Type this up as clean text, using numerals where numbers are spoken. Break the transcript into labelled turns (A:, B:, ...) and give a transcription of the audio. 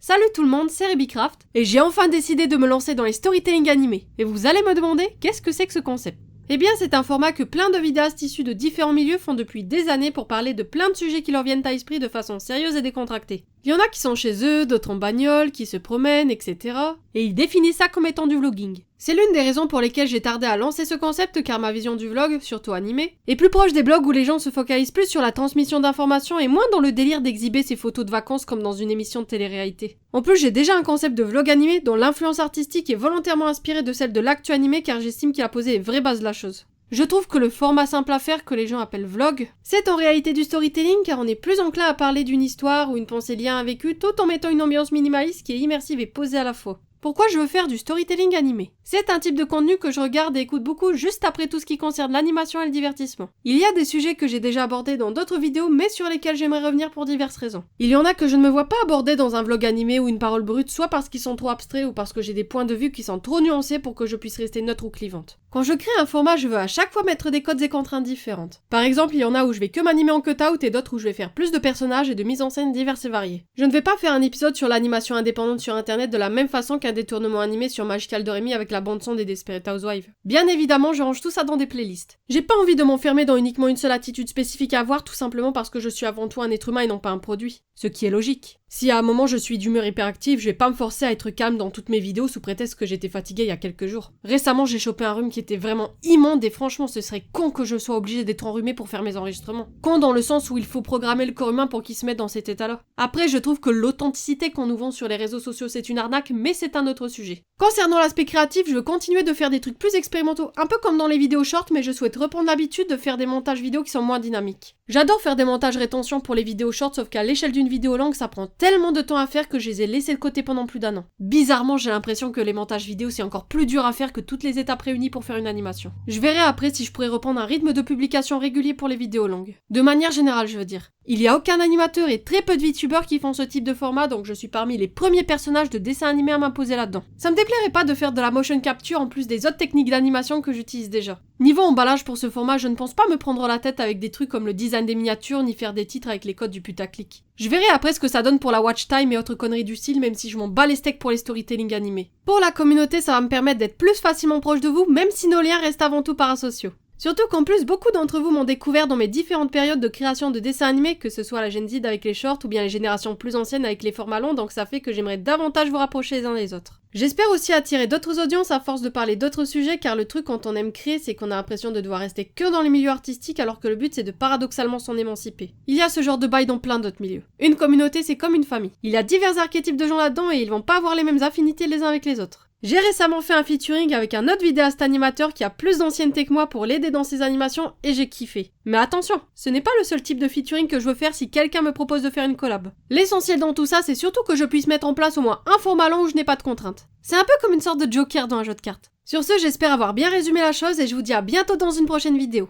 A: Salut tout le monde, c'est RebiCraft, et j'ai enfin décidé de me lancer dans les storytelling animés. Et vous allez me demander, qu'est-ce que c'est que ce concept? Eh bien, c'est un format que plein de vidéastes issus de différents milieux font depuis des années pour parler de plein de sujets qui leur viennent à l'esprit de façon sérieuse et décontractée. Il y en a qui sont chez eux, d'autres en bagnole, qui se promènent, etc. Et ils définissent ça comme étant du vlogging. C'est l'une des raisons pour lesquelles j'ai tardé à lancer ce concept car ma vision du vlog, surtout animé, est plus proche des blogs où les gens se focalisent plus sur la transmission d'informations et moins dans le délire d'exhiber ses photos de vacances comme dans une émission de télé-réalité. En plus, j'ai déjà un concept de vlog animé dont l'influence artistique est volontairement inspirée de celle de l'actu animé car j'estime qu'il a posé les vraies bases de la chose. Je trouve que le format simple à faire que les gens appellent vlog, c'est en réalité du storytelling car on est plus enclin à parler d'une histoire ou une pensée liée à un vécu tout en mettant une ambiance minimaliste qui est immersive et posée à la fois. Pourquoi je veux faire du storytelling animé? C'est un type de contenu que je regarde et écoute beaucoup juste après tout ce qui concerne l'animation et le divertissement. Il y a des sujets que j'ai déjà abordés dans d'autres vidéos mais sur lesquels j'aimerais revenir pour diverses raisons. Il y en a que je ne me vois pas aborder dans un vlog animé ou une parole brute, soit parce qu'ils sont trop abstraits ou parce que j'ai des points de vue qui sont trop nuancés pour que je puisse rester neutre ou clivante. Quand je crée un format, je veux à chaque fois mettre des codes et contraintes différentes. Par exemple, il y en a où je vais que m'animer en cut-out et d'autres où je vais faire plus de personnages et de mise en scène diverses et variées. Je ne vais pas faire un épisode sur l'animation indépendante sur internet de la même façon qu'un détournement animé sur Magical Doremi avec la bande-son des Desperate Housewives. Bien évidemment, je range tout ça dans des playlists. J'ai pas envie de m'enfermer dans uniquement une seule attitude spécifique à avoir tout simplement parce que je suis avant tout un être humain et non pas un produit. Ce qui est logique. Si à un moment je suis d'humeur hyperactive, je vais pas me forcer à être calme dans toutes mes vidéos sous prétexte que j'étais fatiguée il y a quelques jours. Récemment, j'ai chopé un rhume qui était vraiment immonde et franchement, ce serait con que je sois obligée d'être enrhumée pour faire mes enregistrements. Con dans le sens où il faut programmer le corps humain pour qu'il se mette dans cet état-là. Après, je trouve que l'authenticité qu'on nous vend sur les réseaux sociaux c'est une arnaque, mais c'est un autre sujet. Concernant l'aspect créatif, je veux continuer de faire des trucs plus expérimentaux, un peu comme dans les vidéos short, mais je souhaite reprendre l'habitude de faire des montages vidéo qui sont moins dynamiques. J'adore faire des montages rétention pour les vidéos short, sauf qu'à l'échelle d'une vidéo longue, ça prend tellement de temps à faire que je les ai laissés de côté pendant plus d'un an. Bizarrement, j'ai l'impression que les montages vidéo c'est encore plus dur à faire que toutes les étapes réunies pour faire une animation. Je verrai après si je pourrais reprendre un rythme de publication régulier pour les vidéos longues. De manière générale, je veux dire. Il y a aucun animateur et très peu de VTubers qui font ce type de format, donc je suis parmi les premiers personnages de dessin animé à m'imposer là-dedans. Ça me déplairait pas de faire de la motion capture en plus des autres techniques d'animation que j'utilise déjà. Niveau emballage pour ce format, je ne pense pas me prendre la tête avec des trucs comme le design des miniatures, ni faire des titres avec les codes du putaclic. Je verrai après ce que ça donne pour la watch time et autres conneries du style, même si je m'en bats les steaks pour les storytelling animés. Pour la communauté, ça va me permettre d'être plus facilement proche de vous, même si nos liens restent avant tout parasociaux. Surtout qu'en plus, beaucoup d'entre vous m'ont découvert dans mes différentes périodes de création de dessins animés, que ce soit la Gen Z avec les shorts ou bien les générations plus anciennes avec les formats longs, donc ça fait que j'aimerais davantage vous rapprocher les uns des autres. J'espère aussi attirer d'autres audiences à force de parler d'autres sujets, car le truc quand on aime créer, c'est qu'on a l'impression de devoir rester que dans les milieux artistiques alors que le but c'est de paradoxalement s'en émanciper. Il y a ce genre de bail dans plein d'autres milieux. Une communauté c'est comme une famille. Il y a divers archétypes de gens là-dedans et ils vont pas avoir les mêmes affinités les uns avec les autres. J'ai récemment fait un featuring avec un autre vidéaste animateur qui a plus d'ancienneté que moi pour l'aider dans ses animations et j'ai kiffé. Mais attention, ce n'est pas le seul type de featuring que je veux faire si quelqu'un me propose de faire une collab. L'essentiel dans tout ça, c'est surtout que je puisse mettre en place au moins un format long où je n'ai pas de contraintes. C'est un peu comme une sorte de joker dans un jeu de cartes. Sur ce, j'espère avoir bien résumé la chose et je vous dis à bientôt dans une prochaine vidéo.